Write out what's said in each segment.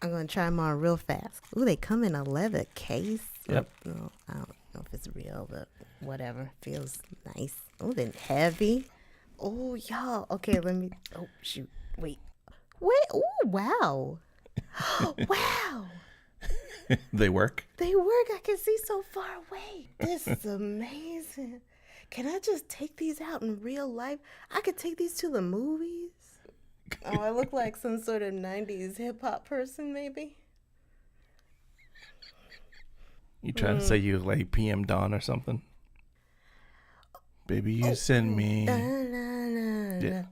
I'm going to try them on real fast. Ooh, they come in a leather case. Yep. No, I don't know if it's real, but whatever. Feels nice. Oh, they're heavy. Oh, y'all. Okay, let me. Oh, shoot. Wait. Oh, wow. Wow. They work? They work. I can see so far away. This is amazing. Can I just take these out in real life? I could take these to the movies. Oh, I look like some sort of 90s hip-hop person, maybe? You trying to say you like PM Dawn or something? Baby, you send me. Na, na, na, Yeah.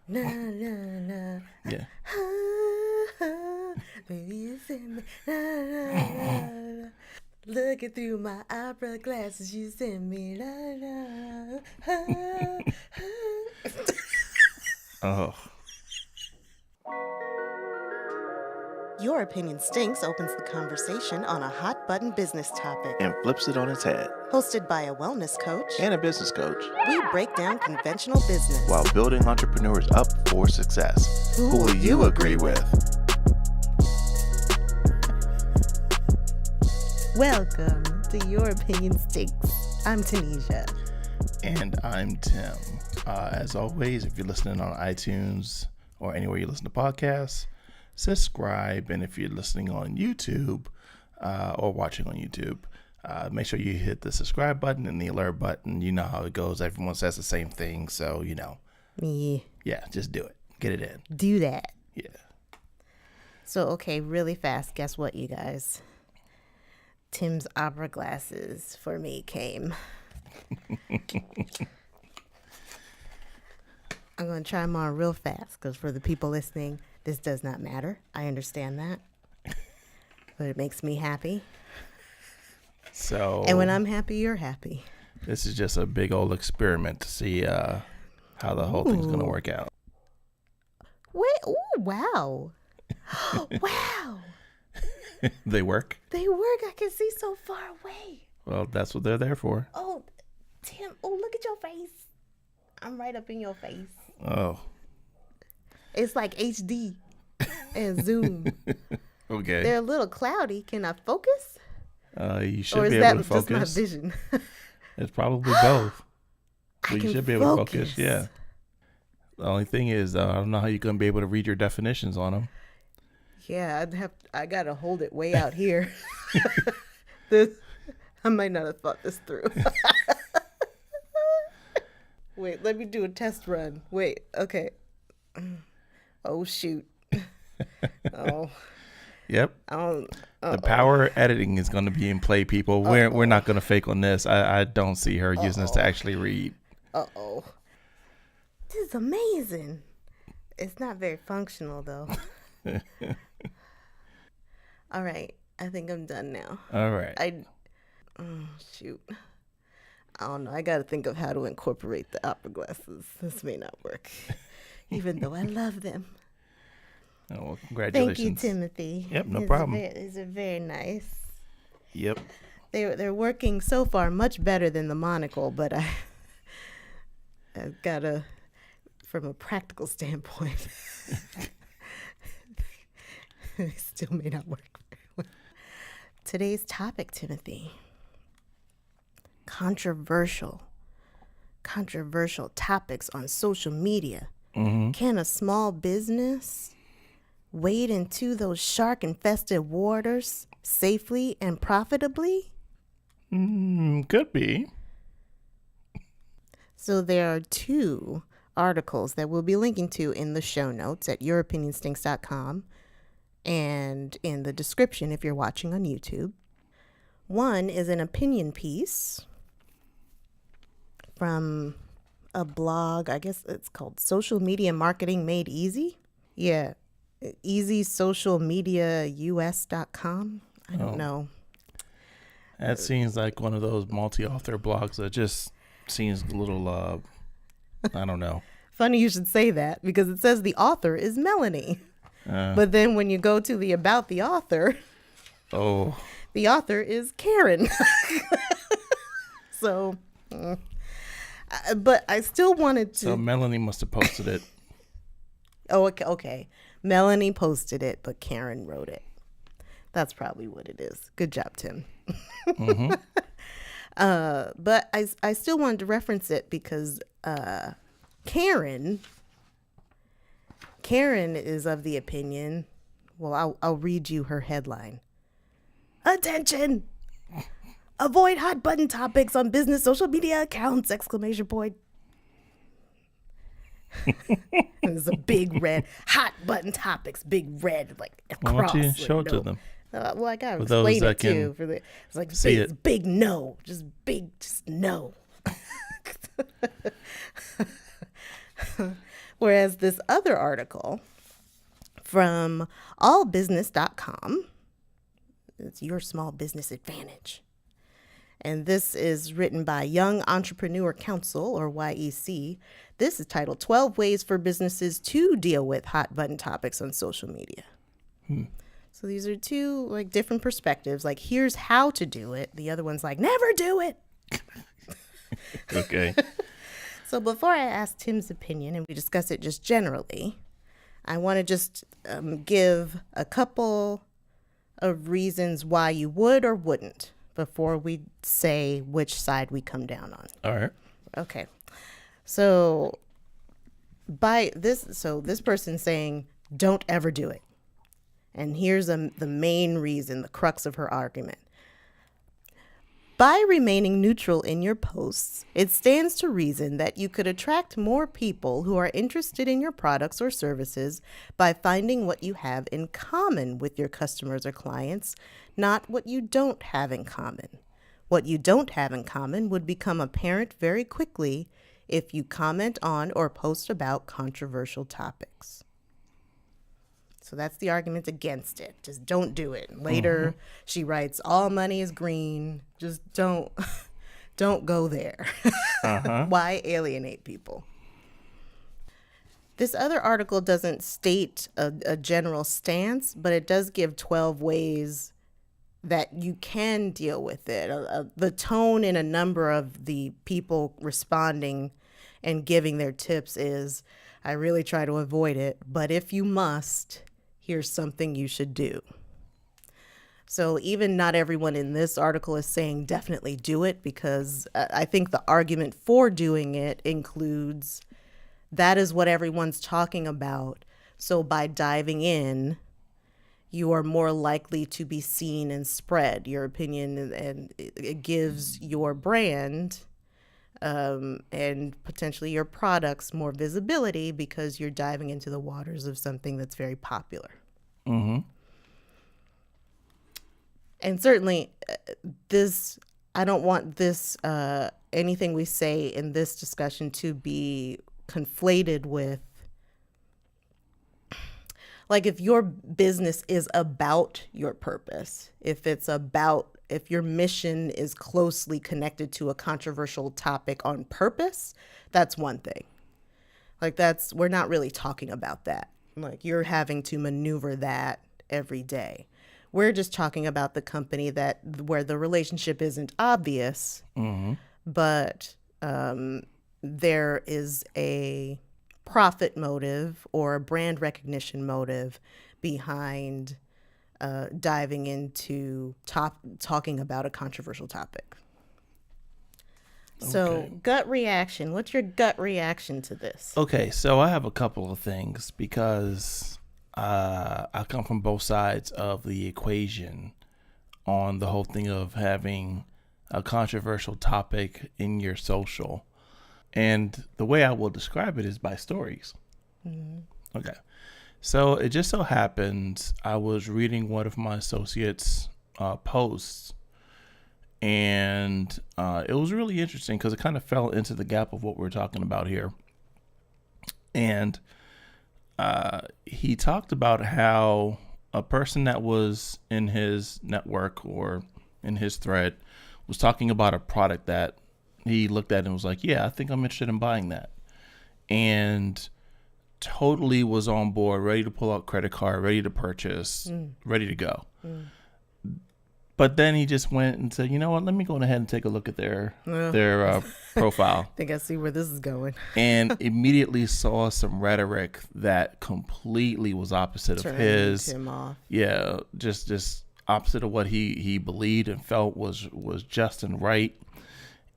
na, na, na. Yeah. Baby, you send me. Na, na, na. Looking through my opera glasses, you send me. Na, na. Oh. Your Opinion Stinks opens the conversation on a hot button business topic. And flips it on its head. Hosted by a wellness coach And a business coach. we break down conventional business While building entrepreneurs up for success. Who will you agree with? Welcome to Your Opinion Stinks. I'm Taniza. And I'm Tim. As always, if you're listening on iTunes or anywhere you listen to podcasts, subscribe. And if you're listening on YouTube or watching on YouTube, make sure you hit the subscribe button and the alert button. You know how it goes. Everyone says the same thing. So, yeah, just do it. Get it in. Do that. Yeah. So, okay, really fast. Guess what, you guys? Tim's opera glasses for me came. I'm going to try them on real fast because for the people listening, this does not matter. I understand that. But it makes me happy. So, And when I'm happy, you're happy. this is just a big old experiment to see how the whole thing's going to work out. Wait, ooh, wow. Wow. They work? They work. I can see so far away. Well, that's what they're there for. Oh, Tim. Oh, look at your face. I'm right up in your face. Oh, It's like HD and zoom. okay. They're a little cloudy. Can I focus? You should Or is be that able to just my focus. vision? It's probably both. I But you can should be able to focus. focus. Yeah. The only thing is, I don't know how you're going to be able to read your definitions on them. Yeah, I gotta hold it way out here. I might not have thought this through. Wait, let me do a test run. Wait, okay. Oh shoot. Oh. Yep. The power editing is going to be in play, people. We're not going to fake on this. I don't see her using this to actually read. Uh-oh. This is amazing. It's not very functional, though. All right. I think I'm done now. All right. Shoot. I don't know. I got to think of how to incorporate the opera glasses. This may not work, even though I love them. Oh, well, Thank congratulations. you, Timothy. Yep, no problem. These are very nice. Yep. They're working so far much better than the monocle, but I've got to, from a practical standpoint, they still may not work very well. Today's topic, Timothy, controversial topics on social media. Mm-hmm. Can a small business wade into those shark-infested waters safely and profitably? Could be. So there are two articles that we'll be linking to in the show notes at youropinionstinks.com and in the description if you're watching on YouTube. One is an opinion piece from a blog, I guess it's called Social Media Marketing Made Easy. Yeah, easysocialmediaus.com. I don't know. That seems like one of those multi-author blogs that just seems a little, I don't know. Funny you should say that because it says the author is Melanie. But then when you go to the about the author, the author is Karen. So, but I still wanted to. So Melanie must have posted it. Oh, okay. Melanie posted it, but Karen wrote it. That's probably what it is. Good job, Tim. Mm-hmm. But I still wanted to reference it because Karen is of the opinion. Well, I'll read you her headline. Attention! Avoid hot button topics on business social media accounts! Exclamation point. There's a big red hot button topics, big red like across. Why don't you show it to them? Well, I gotta For those explain that it too. can It's like see big, it. big no, just no. Whereas this other article from allbusiness.com, it's Your Small Business Advantage. And this is written by Young Entrepreneur Council, or YEC. This is titled 12 Ways for Businesses to Deal with Hot Button Topics on Social Media. So these are two like different perspectives. Like, here's how to do it. The other one's like, never do it. Okay. So before I ask Tim's opinion and we discuss it just generally, I want to just give a couple of reasons why you would or wouldn't before we say which side we come down on. All right. Okay. So this person's saying, don't ever do it. And here's the main reason, the crux of her argument. By remaining neutral in your posts, it stands to reason that you could attract more people who are interested in your products or services by finding what you have in common with your customers or clients, not what you don't have in common. What you don't have in common would become apparent very quickly if you comment on or post about controversial topics. So that's the argument against it. Just don't do it. Later, she writes, all money is green. Just don't go there. Why alienate people? This other article doesn't state a general stance, but it does give 12 ways that you can deal with it. The tone in a number of the people responding and giving their tips is, I really try to avoid it, but if you must, here's something you should do. So even not everyone in this article is saying definitely do it, because I think the argument for doing it includes that is what everyone's talking about. So by diving in, you are more likely to be seen and spread your opinion, and it gives your brand and potentially your products more visibility because you're diving into the waters of something that's very popular. Mm-hmm. And certainly I don't want this, anything we say in this discussion to be conflated with, like, if your business is about your purpose, if your mission is closely connected to a controversial topic on purpose, that's one thing. Like, we're not really talking about that. Like, you're having to maneuver that every day. We're just talking about the company where the relationship isn't obvious, but there is a profit motive or a brand recognition motive behind diving into talking about a controversial topic. So, gut reaction. What's your gut reaction to this? Okay, so I have a couple of things because I come from both sides of the equation on the whole thing of having a controversial topic in your social. And the way I will describe it is by stories. Okay. So it just so happened I was reading one of my associates' posts, and it was really interesting because it kind of fell into the gap of what we're talking about here. And he talked about how a person that was in his network or in his thread was talking about a product that he looked at and was like, yeah, I think I'm interested in buying that. And totally was on board, ready to pull out credit card, ready to purchase, ready to go. But then he just went and said, you know what, let me go ahead and take a look at their profile. I think I see where this is going. And immediately saw some rhetoric that completely was opposite of his. Him off. Yeah, just opposite of what he believed and felt was just and right,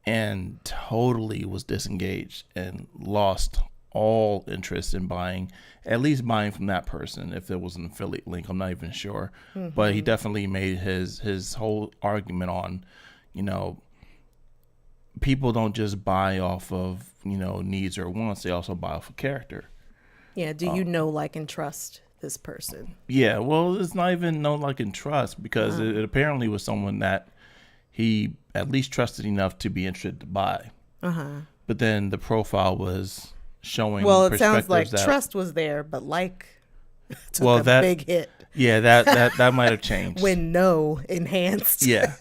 and totally was disengaged and lost all interest in buying from that person. If there was an affiliate link, I'm not even sure. But he definitely made his whole argument on, people don't just buy off of, needs or wants. They also buy off of character. Yeah. Do you know, like, and trust this person? Yeah. Well, it's not even know, like, and trust, because it apparently was someone that he at least trusted enough to be interested to buy. But then the profile was showing. Well, it sounds like that, trust was there, but like took a big hit. Yeah, that might have changed. When no enhanced. Yeah.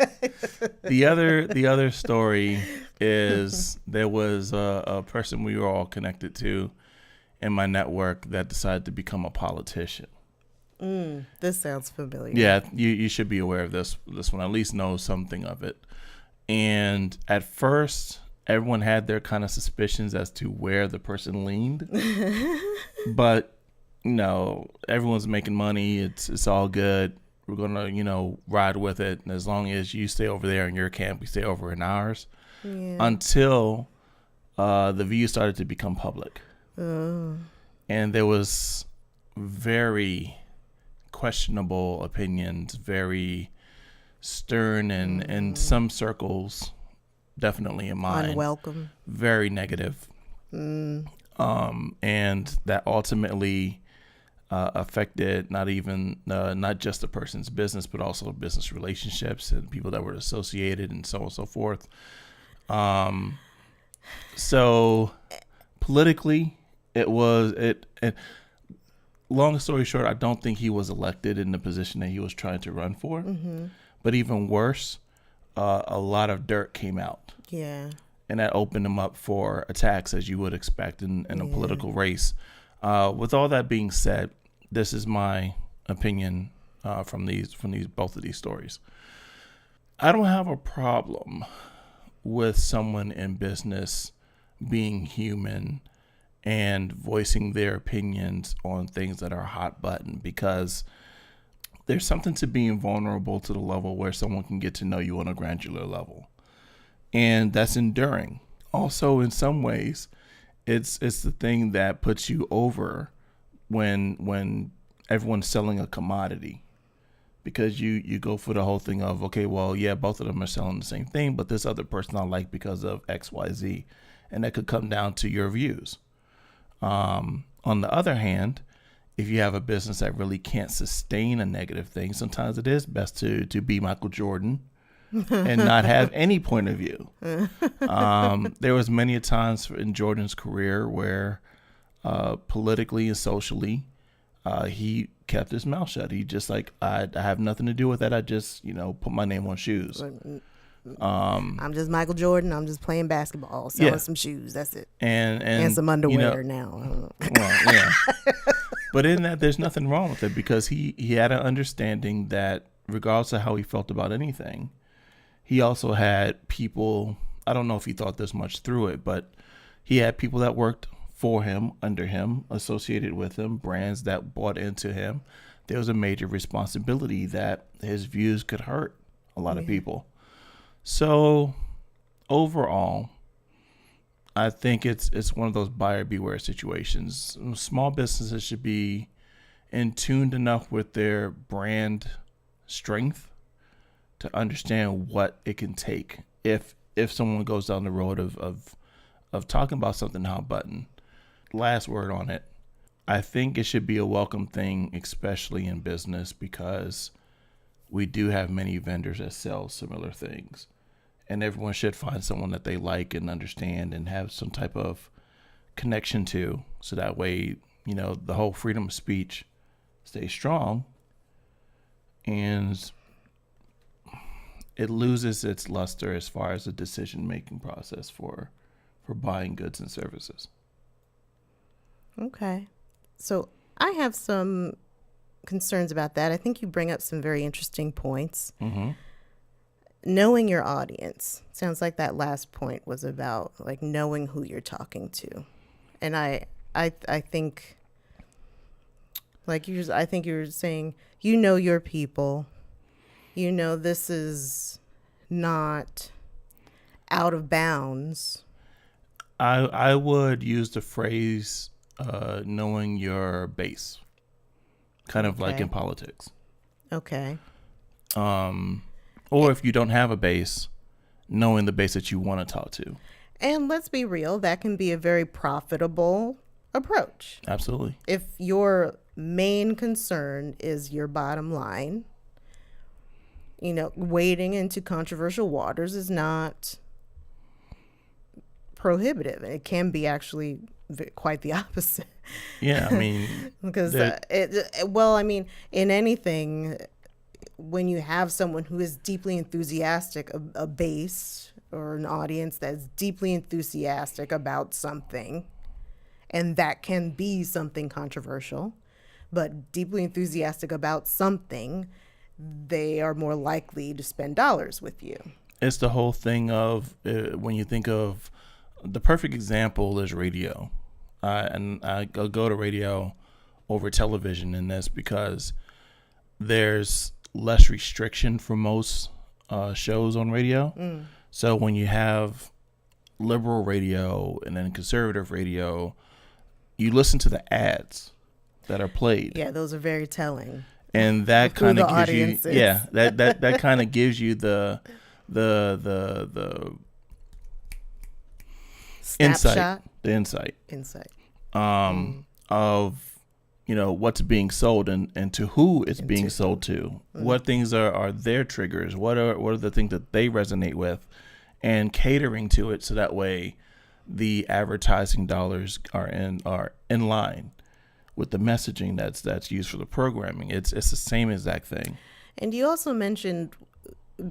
The other story is there was a person we were all connected to in my network that decided to become a politician. This sounds familiar. Yeah, you should be aware of this one, at least know something of it. And at first, everyone had their kind of suspicions as to where the person leaned. But, everyone's making money. It's all good. We're going to, ride with it. And as long as you stay over there in your camp, we stay over in ours. Yeah. Until the view started to become public. And there was very questionable opinions, very stern, and in some circles, definitely in mine, unwelcome, very negative. And that ultimately affected not just the person's business, but also business relationships and people that were associated, and so on and so forth. So politically, long story short, I don't think he was elected in the position that he was trying to run for. But even worse, a lot of dirt came out. Yeah. And that opened him up for attacks, as you would expect in a political race. With all that being said, this is my opinion from both of these stories. I don't have a problem with someone in business being human and voicing their opinions on things that are hot button, because there's something to being vulnerable to the level where someone can get to know you on a granular level. And that's enduring. Also, in some ways, it's the thing that puts you over when everyone's selling a commodity, because you go for the whole thing of, okay, well, yeah, both of them are selling the same thing, but this other person I like because of X, Y, Z. And that could come down to your views. On the other hand, if you have a business that really can't sustain a negative thing, sometimes it is best to be Michael Jordan and not have any point of view. There was many times in Jordan's career where politically and socially, he kept his mouth shut. He just like, I have nothing to do with that. I just, put my name on shoes. I'm just Michael Jordan. I'm just playing basketball, selling some shoes. That's it. And some underwear now. Well, yeah. But in that, there's nothing wrong with it, because he had an understanding that regardless of how he felt about anything, he also had people, I don't know if he thought this much through it, but he had people that worked for him, under him, associated with him, brands that bought into him. There was a major responsibility that his views could hurt a lot of people. So overall, I think it's one of those buyer beware situations. Small businesses should be in tuned enough with their brand strength to understand what it can take if someone goes down the road of talking about something hot button. Last word on it. I think it should be a welcome thing, especially in business, because we do have many vendors that sell similar things. And everyone should find someone that they like and understand and have some type of connection to. So that way, the whole freedom of speech stays strong and it loses its luster as far as the decision-making process for buying goods and services. Okay. So I have some concerns about that. I think you bring up some very interesting points. Mm-hmm. Knowing your audience. Sounds like that last point was about like knowing who you're talking to. And I think like I think you're saying, your people, this is not out of bounds. I would use the phrase knowing your base, kind of like in politics. Okay. Or if you don't have a base, knowing the base that you want to talk to. And let's be real, that can be a very profitable approach. Absolutely. If your main concern is your bottom line, wading into controversial waters is not prohibitive. It can be actually quite the opposite. Yeah, I mean, because in anything, when you have someone who is deeply enthusiastic, a base or an audience that's deeply enthusiastic about something, and that can be something controversial, but deeply enthusiastic about something, they are more likely to spend dollars with you. It's the whole thing of when you think of the perfect example is radio. And I go to radio over television in this because there's less restriction for most shows on radio. So when you have liberal radio and then conservative radio, you listen to the ads that are played. Yeah, those are very telling. And that kind of gives you, audiences. that kind of gives you the Snapshot. insight of what's being sold and to who it's being sold to. What things are their triggers? What are the things that they resonate with, and catering to it so that way the advertising dollars are in line with the messaging that's used for the programming. It's the same exact thing. And you also mentioned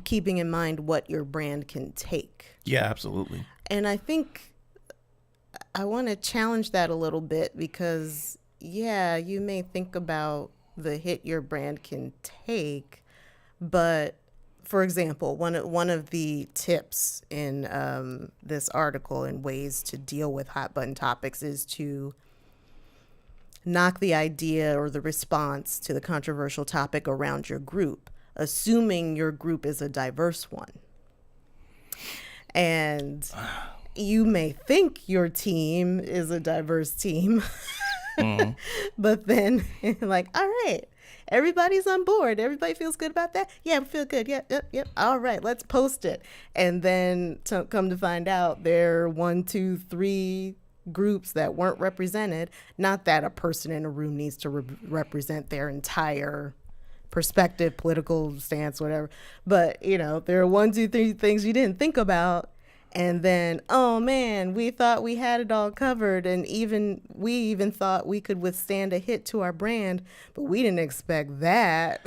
keeping in mind what your brand can take. Yeah, absolutely. And I think I want to challenge that a little bit because, you may think about the hit your brand can take, but for example, one of the tips in this article and ways to deal with hot button topics is to knock the idea or the response to the controversial topic around your group, assuming your group is a diverse one. And you may think your team is a diverse team, but then like, all right, everybody's on board. Everybody feels good about that. Yeah, we feel good. Yep. All right, let's post it. And then come to find out there are 1, 2, 3 groups that weren't represented. Not that a person in a room needs to represent their entire perspective, political stance, whatever. But, there are 1, 2, 3 things you didn't think about. And then, oh man, we thought we had it all covered. And we even thought we could withstand a hit to our brand, but we didn't expect that.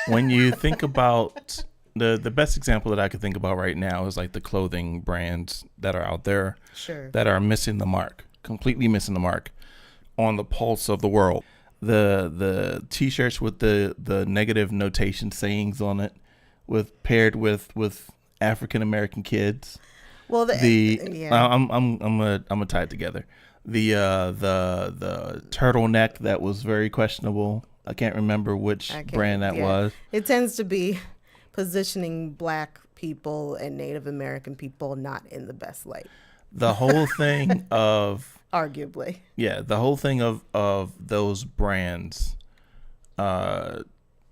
When you think about the best example that I could think about right now is like the clothing brands that are out there that are missing the mark, completely missing the mark on the pulse of the world. The t-shirts with the negative notation sayings on it paired with African American kids. Well, I'm gonna tie it together. The turtleneck that was very questionable. I can't remember which brand that was. It tends to be positioning Black people and Native American people not in the best light. The whole thing of arguably, the whole thing of those brands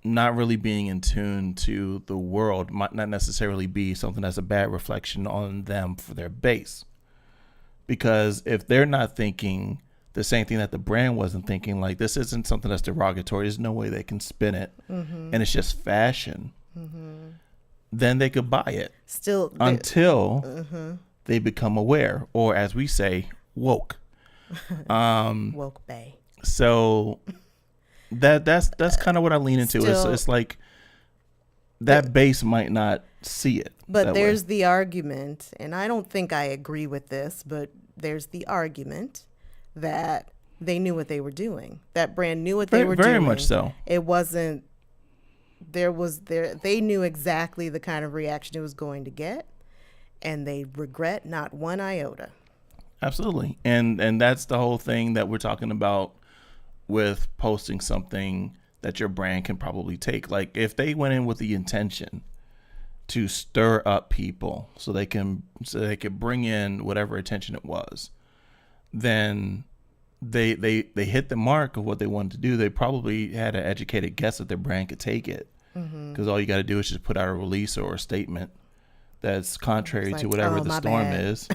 not really being in tune to the world might not necessarily be something that's a bad reflection on them for their base. Because if they're not thinking the same thing that the brand wasn't thinking, like this isn't something that's derogatory, there's no way they can spin it, and it's just fashion, then they could buy it. Until they become aware, or as we say, woke. Woke bay. So that's kind of what I lean into. It's like that base might not see it. But there's the argument, and I don't think I agree with this, but there's the argument that they knew what they were doing. That brand knew what they were doing. Very much so. It wasn't, they knew exactly the kind of reaction it was going to get, and they regret not one iota. Absolutely. And that's the whole thing that we're talking about with posting something that your brand can probably take. Like if they went in with the intention to stir up people so they could bring in whatever attention it was, then they hit the mark of what they wanted to do. They probably had an educated guess that their brand could take it, because all you got to do is just put out a release or a statement that's contrary to whatever the storm is.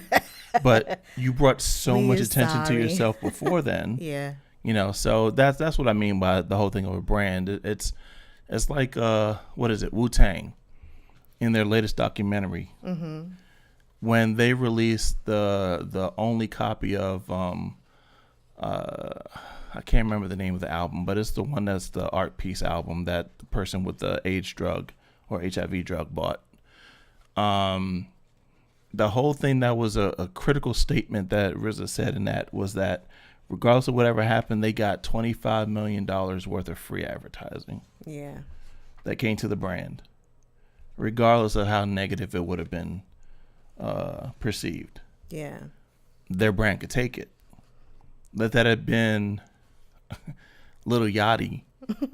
But you brought so much attention to yourself before then. Yeah. You know, so that's what I mean by the whole thing of a brand. It's like what is it, Wu-Tang, in their latest documentary, when they released the only copy of I can't remember the name of the album, but it's the one that's the art piece album that the person with the AIDS drug or HIV drug bought. The whole thing that was a critical statement that RZA said in that was that regardless of whatever happened, they got $25 million worth of free advertising. Yeah. That came to the brand, regardless of how negative it would have been perceived. Yeah. Their brand could take it. Let that have been Lil Yachty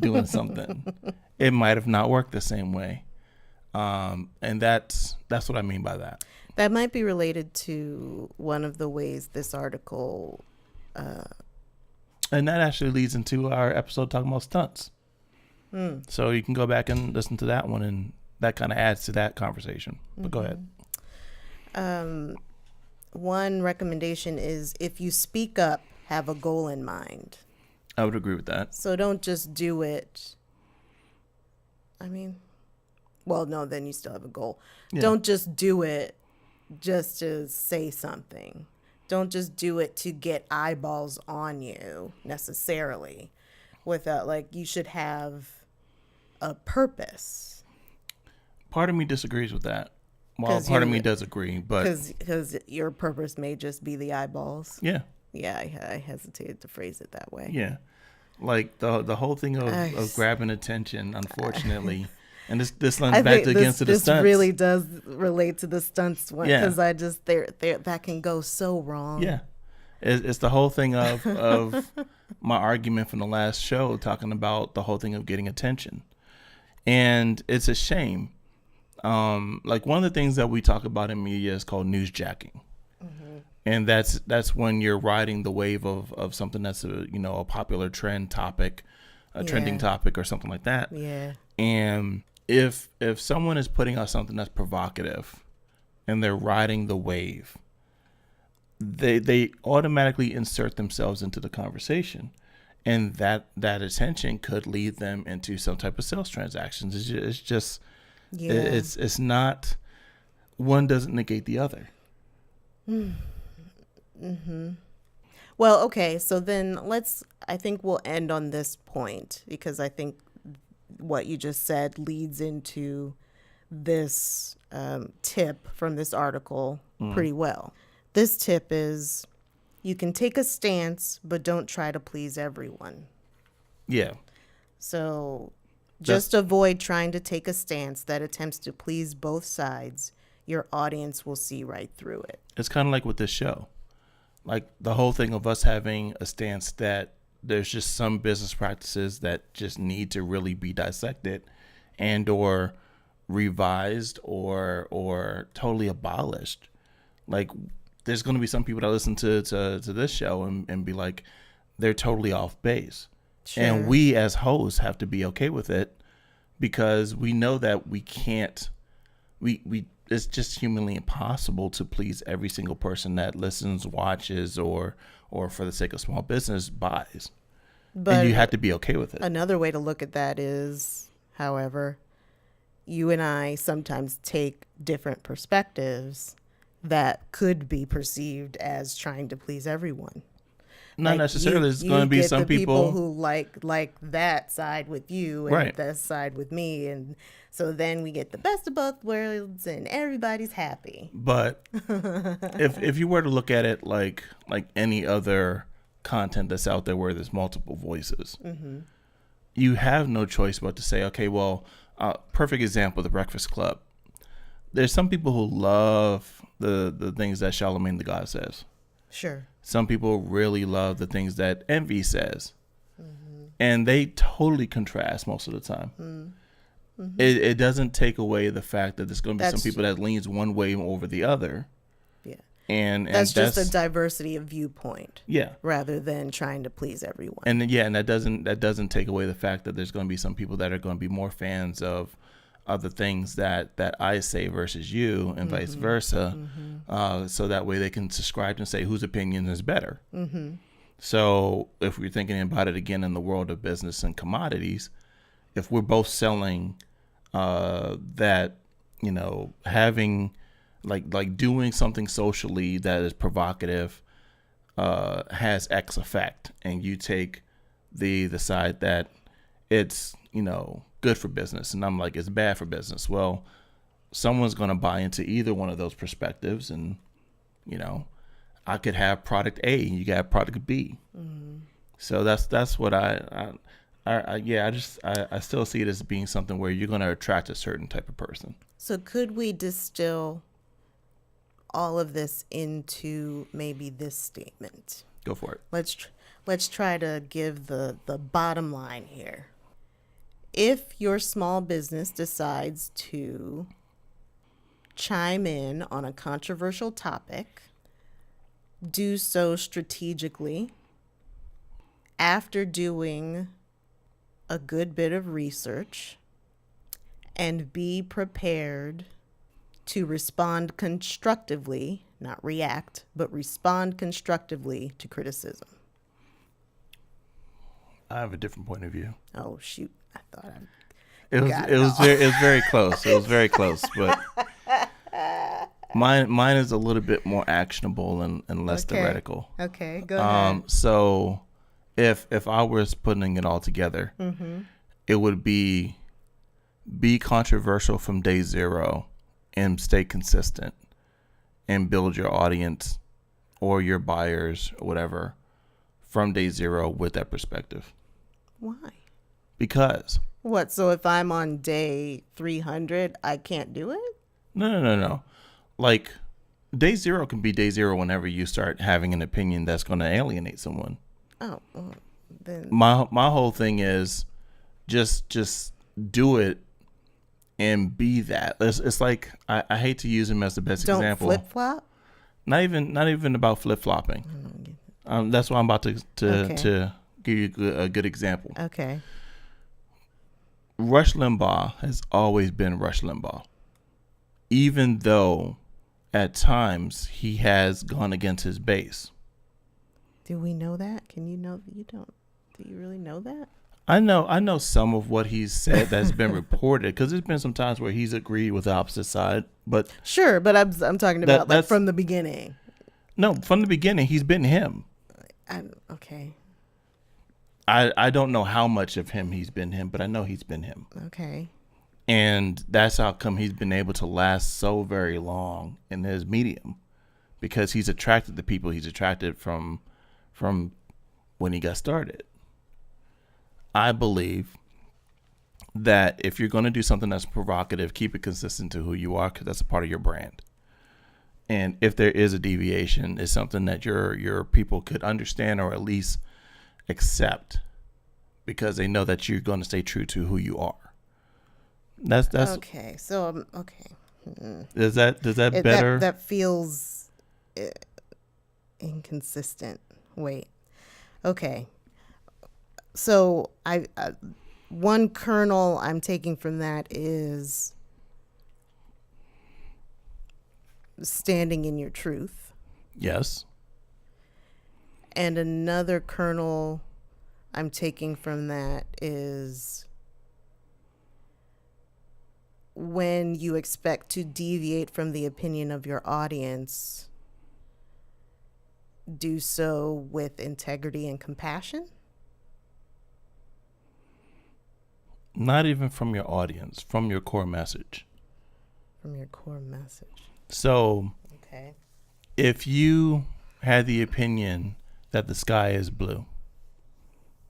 doing something, it might have not worked the same way. And that's what I mean by that. That might be related to one of the ways this article... and that actually leads into our episode talking about stunts. So you can go back and listen to that one, and that kind of adds to that conversation. But go ahead. One recommendation is, if you speak up, have a goal in mind. I would agree with that. So don't just do it. I mean, well, no, then you still have a goal. Yeah. Don't just do it just to say something. Don't just do it to get eyeballs on you necessarily. Without, like, you should have a purpose. Part of me disagrees with that. Well, part of me does agree, but because your purpose may just be the eyeballs. Yeah. Yeah, I hesitated to phrase it that way. Yeah, like the whole thing of grabbing attention, unfortunately, and this lends back to against the stunts. This really does relate to the stunts one, because I just that can go so wrong. Yeah, it's the whole thing of my argument from the last show, talking about the whole thing of getting attention, and it's a shame. Like one of the things that we talk about in media is called newsjacking. And that's when you're riding the wave of something that's a popular trend topic, a trending topic or something like that. Yeah. And if someone is putting out something that's provocative and they're riding the wave, they automatically insert themselves into the conversation. And that attention could lead them into some type of sales transactions. It's just it's not, one doesn't negate the other. Well, okay, so then I think we'll end on this point, because I think what you just said leads into this tip from this article pretty well. This tip is, you can take a stance, but don't try to please everyone. Yeah. So just avoid trying to take a stance that attempts to please both sides. Your audience will see right through it. It's kind of like with this show. Like the whole thing of us having a stance that there's just some business practices that just need to really be dissected and or revised or totally abolished. Like there's going to be some people that listen to this show and be like, they're totally off base. Sure. And we as hosts have to be okay with it, because we know that we can't, it's just humanly impossible to please every single person that listens, watches, or for the sake of small business buys. But and you have to be okay with it. Another way to look at that is, however, you and I sometimes take different perspectives that could be perceived as trying to please everyone. Not necessarily. There's going to be some people who like that side with you and that side with me, and so then we get the best of both worlds and everybody's happy. But if you were to look at it like any other content that's out there where there's multiple voices, you have no choice but to say, okay, well, perfect example, The Breakfast Club. There's some people who love the things that Charlamagne the God says. Sure. Some people really love the things that Envy says. And they totally contrast most of the time. It doesn't take away the fact that there's going to be some people that leans one way over the other. Yeah. And that's just a diversity of viewpoint. Yeah. Rather than trying to please everyone. And that doesn't take away the fact that there's going to be some people that are going to be more fans of the things that I say versus you, and vice versa. So that way they can subscribe and say whose opinion is better. So if we're thinking about it again in the world of business and commodities, if we're both selling that, having like doing something socially that is provocative has X effect, and you take the side that it's good for business, and I'm like it's bad for business. Well, someone's going to buy into either one of those perspectives, and I could have product A, you got have product B. So that's what I still see it as being something where you're going to attract a certain type of person. So could we distill all of this into maybe this statement? Go for it. Let's try to give the bottom line here. If your small business decides to chime in on a controversial topic, do so strategically after doing a good bit of research, and be prepared to respond constructively, not react, but respond constructively to criticism. I have a different point of view. Oh shoot! I thought it was very close. It was very close, but mine is a little bit more actionable and less theoretical. Okay, go ahead. So if I was putting it all together, it would be controversial from day zero and stay consistent and build your audience or your buyers or whatever from day zero with that perspective. Why? Because. What? So if I'm on day 300, I can't do it? No. Like day zero can be day zero whenever you start having an opinion that's going to alienate someone. Oh, well, then my whole thing is just do it and be that. It's like I hate to use him as the best example. Don't flip flop. Not even about flip flopping. That's why I'm about to give you a good example. Okay. Rush Limbaugh has always been Rush Limbaugh, even though at times he has gone against his base. Do we know that? Can you know? You don't. Do you really know that? I know some of what he's said that's been reported, because there's been some times where he's agreed with the opposite side. But sure, but I'm talking about like from the beginning. No, from the beginning, he's been him. Okay. I don't know how much of him he's been him, but I know he's been him. Okay. And that's how come he's been able to last so very long in his medium, because he's attracted the people he's attracted from when he got started. I believe that if you're going to do something that's provocative, keep it consistent to who you are, because that's a part of your brand. And if there is a deviation, it's something that your people could understand or at least accept, because they know that you're going to stay true to who you are. That's okay. So okay. Does that better? That feels inconsistent. Wait. Okay. So I one kernel I'm taking from that is standing in your truth. Yes. And another kernel I'm taking from that is when you expect to deviate from the opinion of your audience, do so with integrity and compassion. Not even from your audience, from your core message. From your core message. So, okay. If you had the opinion that the sky is blue,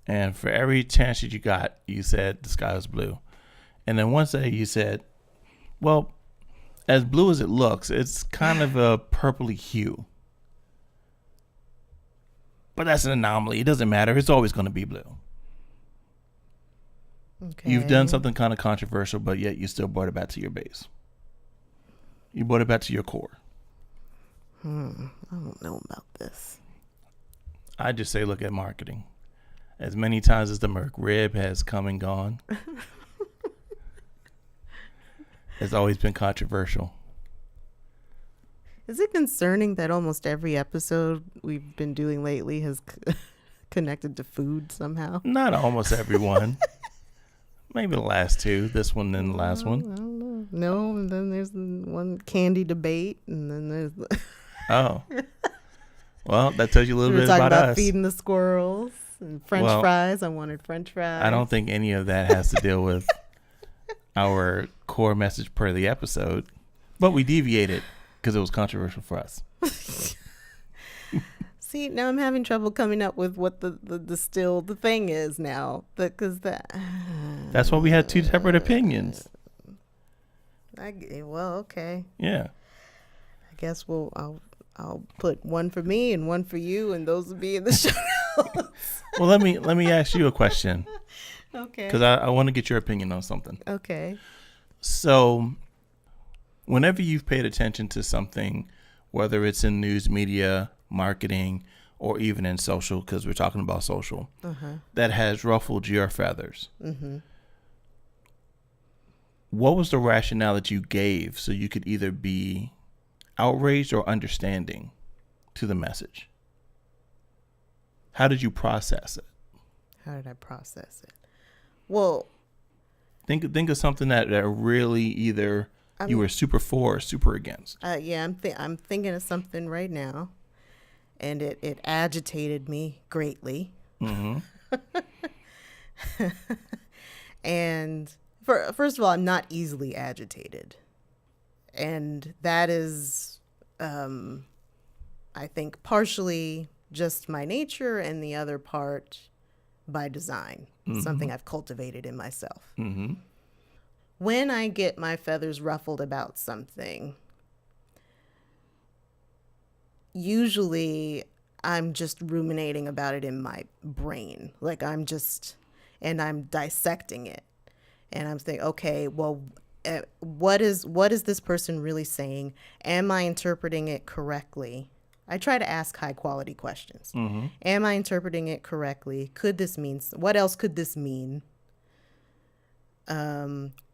and for every chance that you got, you said the sky is blue, and then one day you said, well, as blue as it looks, it's kind of a purpley hue. But that's an anomaly. It doesn't matter. It's always going to be blue. Okay. You've done something kind of controversial, but yet you still brought it back to your base. You brought it back to your core. I don't know about this. I just say look at marketing. As many times as the McRib has come and gone, it's always been controversial. Is it concerning that almost every episode we've been doing lately has connected to food somehow? Not almost everyone. Maybe the last two. This one and the last one. I don't know. No, and then there's the one candy debate, and then there's the Oh. Well, that tells you a little we were bit talking about about us. feeding the squirrels and French fries. I wanted French fries. I don't think any of that has to deal with our core message per the episode, but we deviated because it was controversial for us. See, now I'm having trouble coming up with what the thing is now, because That's why we had two separate opinions. Well, okay. Yeah. I guess I'll put one for me and one for you, and those will be in the show notes. Well, let me ask you a question. Okay. Because I want to get your opinion on something. Okay. So, whenever you've paid attention to something, whether it's in news media, marketing, or even in social, because we're talking about social, that has ruffled your feathers, what was the rationale that you gave so you could either be outraged or understanding to the message? How did you process it? How did I process it? Well, think of something that really either you were super for or super against. Yeah, I'm thinking of something right now, and it agitated me greatly. Mm-hmm. And first of all, I'm not easily agitated, and that is, I think, partially just my nature, and the other part by design, something I've cultivated in myself. Mm-hmm. When I get my feathers ruffled about something, usually I'm just ruminating about it in my brain. Like I'm dissecting it. And I'm saying, okay, well, what is this person really saying? Am I interpreting it correctly? I try to ask high quality questions. Mm-hmm. Am I interpreting it correctly? Could this mean, what else could this mean?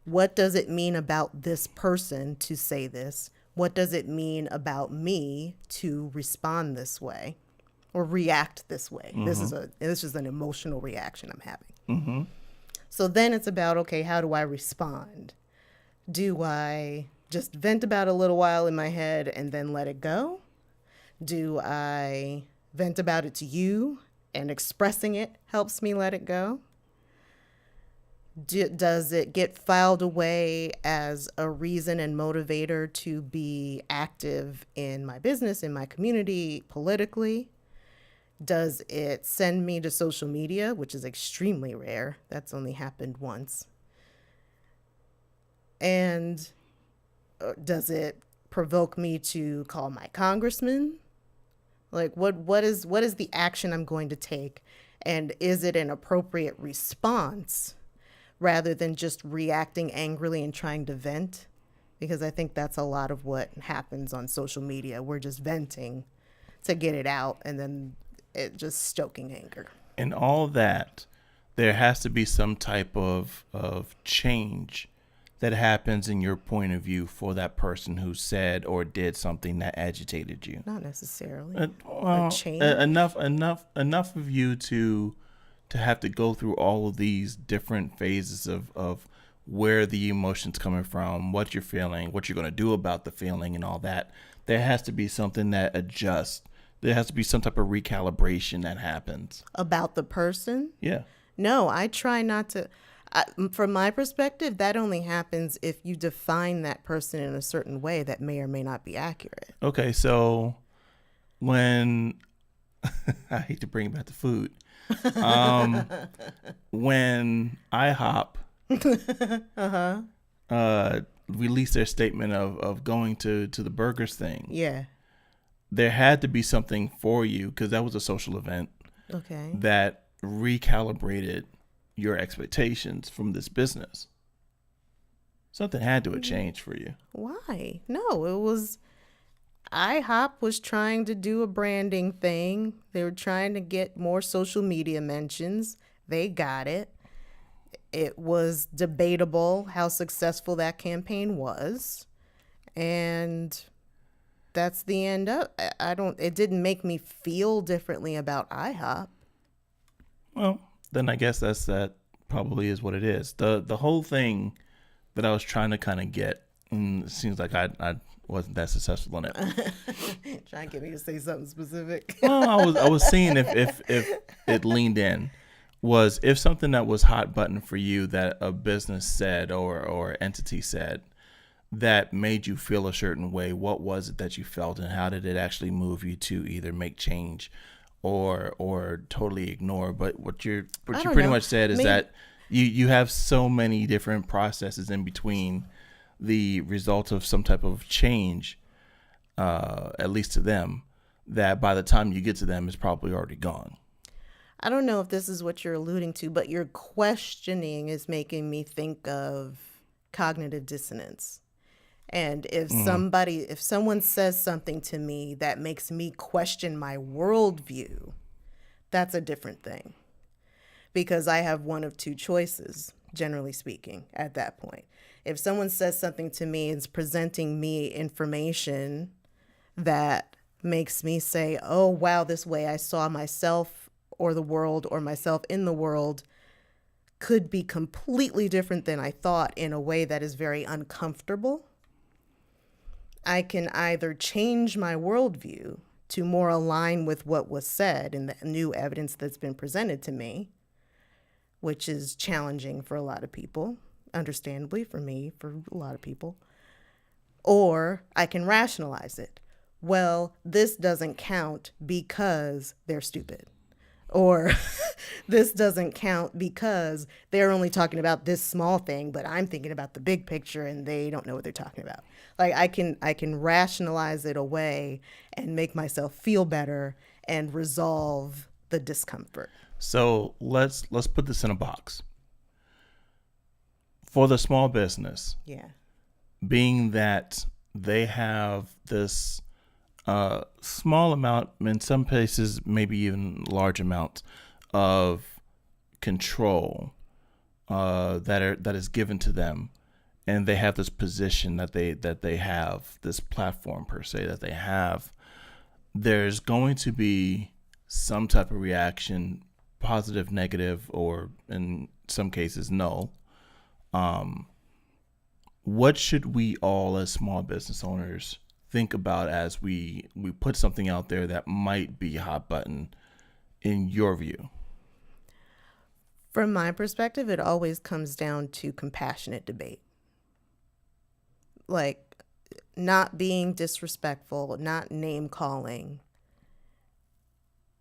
What does it mean about this person to say this? What does it mean about me to respond this way or react this way? Mm-hmm. This is an emotional reaction I'm having. Mm-hmm. So then it's about, okay, how do I respond? Do I just vent about it a little while in my head and then let it go? Do I vent about it to you and expressing it helps me let it go? Does it get filed away as a reason and motivator to be active in my business, in my community, politically? Does it send me to social media, which is extremely rare? That's only happened once. And does it provoke me to call my congressman? Like, what is the action I'm going to take? And is it an appropriate response rather than just reacting angrily and trying to vent? Because I think that's a lot of what happens on social media. We're just venting to get it out, and then it just stoking anger. And all that, there has to be some type of change that happens in your point of view for that person who said or did something that agitated you. Not necessarily. A change. Enough of you to have to go through all of these different phases of where the emotion's coming from, what you're feeling, what you're going to do about the feeling and all that. There has to be something that adjusts. There has to be some type of recalibration that happens. About the person? Yeah. No, I try not to. From my perspective, that only happens if you define that person in a certain way that may or may not be accurate. Okay, so when I hate to bring back the food, when IHOP released their statement of going to the burgers thing, yeah, there had to be something for you because that was a social event. Okay. That recalibrated your expectations from this business. Something had to have changed for you. Why? No, it was IHOP was trying to do a branding thing. They were trying to get more social media mentions. They got it. It was debatable how successful that campaign was. And that's the end of it didn't make me feel differently about IHOP. Well, then I guess that probably is what it is. The whole thing that I was trying to kind of get, and it seems like I wasn't that successful in it. Trying to get me to say something specific. Well, I was seeing if it leaned in, was if something that was hot button for you that a business said or entity said that made you feel a certain way, what was it that you felt, and how did it actually move you to either make change or totally ignore? But what you pretty much said is that you have so many different processes in between the result of some type of change, at least to them, that by the time you get to them, it's probably already gone. I don't know if this is what you're alluding to, but your questioning is making me think of cognitive dissonance. And if someone says something to me that makes me question my worldview, that's a different thing. Because I have one of two choices, generally speaking, at that point. If someone says something to me and is presenting me information that makes me say, oh, wow, this way I saw myself or the world or myself in the world could be completely different than I thought in a way that is very uncomfortable, I can either change my worldview to more align with what was said and the new evidence that's been presented to me, which is challenging for a lot of people, understandably for me, for a lot of people, or I can rationalize it. Well, this doesn't count because they're stupid. Or this doesn't count because they're only talking about this small thing, but I'm thinking about the big picture and they don't know what they're talking about. Like I can rationalize it away and make myself feel better and resolve the discomfort. So let's put this in a box. For the small business, being that they have this small amount, in some places maybe even large amounts of control that is given to them, and they have this position that they have, this platform per se that they have, there's going to be some type of reaction, positive, negative, or in some cases no. What should we all as small business owners think about as we put something out there that might be hot button in your view? From my perspective, it always comes down to compassionate debate. Like not being disrespectful, not name calling,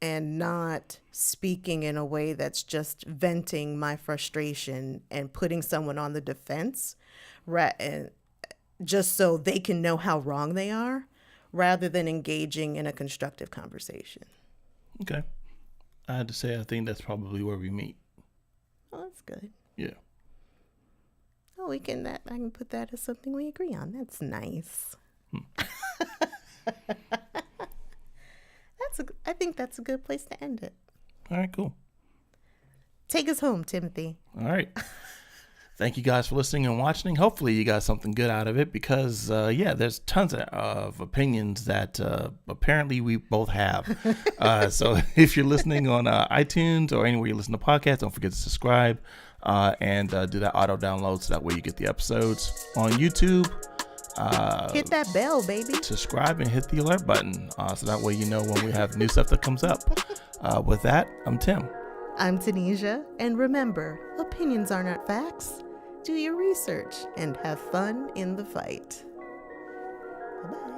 and not speaking in a way that's just venting my frustration and putting someone on the defense, just so they can know how wrong they are, rather than engaging in a constructive conversation. Okay. I had to say, I think that's probably where we meet. Oh, that's good. Yeah. Oh, I can put that as something we agree on. That's nice. I think that's a good place to end it. All right, cool. Take us home, Timothy. All right. Thank you guys for listening and watching. Hopefully you got something good out of it because, there's tons of opinions that apparently we both have. So if you're listening on iTunes or anywhere you listen to podcasts, don't forget to subscribe and do that auto download so that way you get the episodes. On YouTube, hit that bell, baby. Subscribe and hit the alert button so that way you know when we have new stuff that comes up. With that, I'm Tim. I'm Taniza, and remember, opinions are not facts. Do your research and have fun in the fight. Bye-bye.